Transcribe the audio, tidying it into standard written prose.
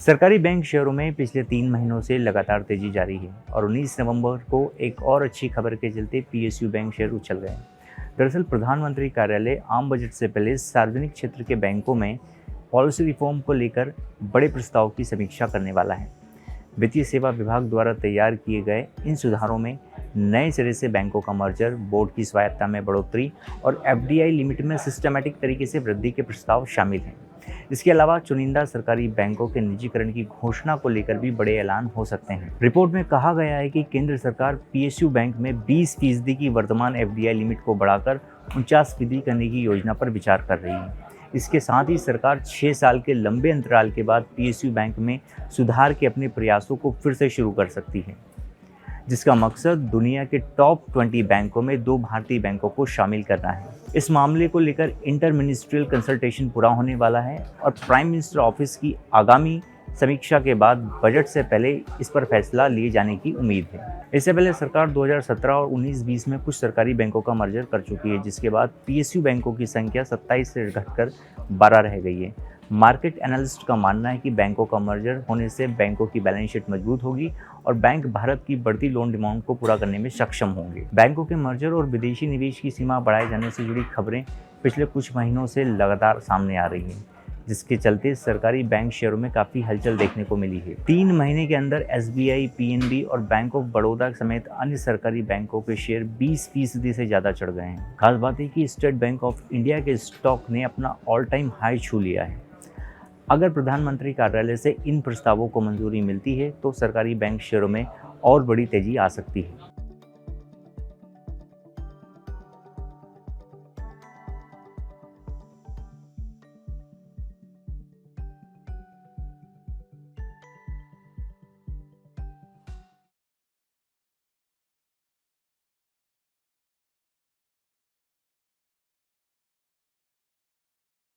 सरकारी बैंक शेयरों में पिछले 3 महीनों से लगातार तेजी जारी है और 19 नवंबर को एक और अच्छी खबर के चलते पीएसयू बैंक शेयर उछल गए। दरअसल प्रधानमंत्री कार्यालय आम बजट से पहले सार्वजनिक क्षेत्र के बैंकों में पॉलिसी रिफॉर्म को लेकर बड़े प्रस्ताव की समीक्षा करने वाला है। वित्तीय सेवा विभाग द्वारा तैयार किए गए इन सुधारों में नए सिरे से बैंकों का मर्जर, बोर्ड की स्वायत्ता में बढ़ोतरी और एफडीआई लिमिट में सिस्टमैटिक तरीके से वृद्धि के प्रस्ताव शामिल हैं। इसके अलावा चुनिंदा सरकारी बैंकों के निजीकरण की घोषणा को लेकर भी बड़े ऐलान हो सकते हैं। रिपोर्ट में कहा गया है कि केंद्र सरकार पीएसयू बैंक में 20% की वर्तमान एफडीआई लिमिट को बढ़ाकर 49% करने की योजना पर विचार कर रही है। इसके साथ ही सरकार 6 साल के लंबे अंतराल के बाद पीएसयू बैंक में सुधार के अपने प्रयासों को फिर से शुरू कर सकती है, जिसका मकसद दुनिया के टॉप 20 बैंकों में 2 भारतीय बैंकों को शामिल करना है। इस मामले को लेकर इंटर मिनिस्ट्रियल कंसल्टेशन पूरा होने वाला है और प्राइम मिनिस्टर ऑफिस की आगामी समीक्षा के बाद बजट से पहले इस पर फैसला लिए जाने की उम्मीद है। इससे पहले सरकार 2017 और 19-20 में कुछ सरकारी बैंकों का मर्जर कर चुकी है, जिसके बाद पीएसयू बैंकों की संख्या 27 से घटकर 12 रह गई है। मार्केट एनालिस्ट का मानना है कि बैंकों का मर्जर होने से बैंकों की बैलेंस शीट मजबूत होगी और बैंक भारत की बढ़ती लोन डिमांड को पूरा करने में सक्षम होंगे। बैंकों के मर्जर और विदेशी निवेश की सीमा बढ़ाए जाने से जुड़ी खबरें पिछले कुछ महीनों से लगातार सामने आ रही हैं, जिसके चलते सरकारी बैंक शेयरों में काफ़ी हलचल देखने को मिली है। 3 महीने के अंदर एसबीआई, पीएनबी और बैंक ऑफ बड़ौदा समेत अन्य सरकारी बैंकों के शेयर 20% से ज़्यादा चढ़ गए हैं। खास बात है कि स्टेट बैंक ऑफ इंडिया के स्टॉक ने अपना ऑल टाइम हाई छू लिया है। अगर प्रधानमंत्री कार्यालय से इन प्रस्तावों को मंजूरी मिलती है तो सरकारी बैंक शेयरों में और बड़ी तेजी आ सकती है।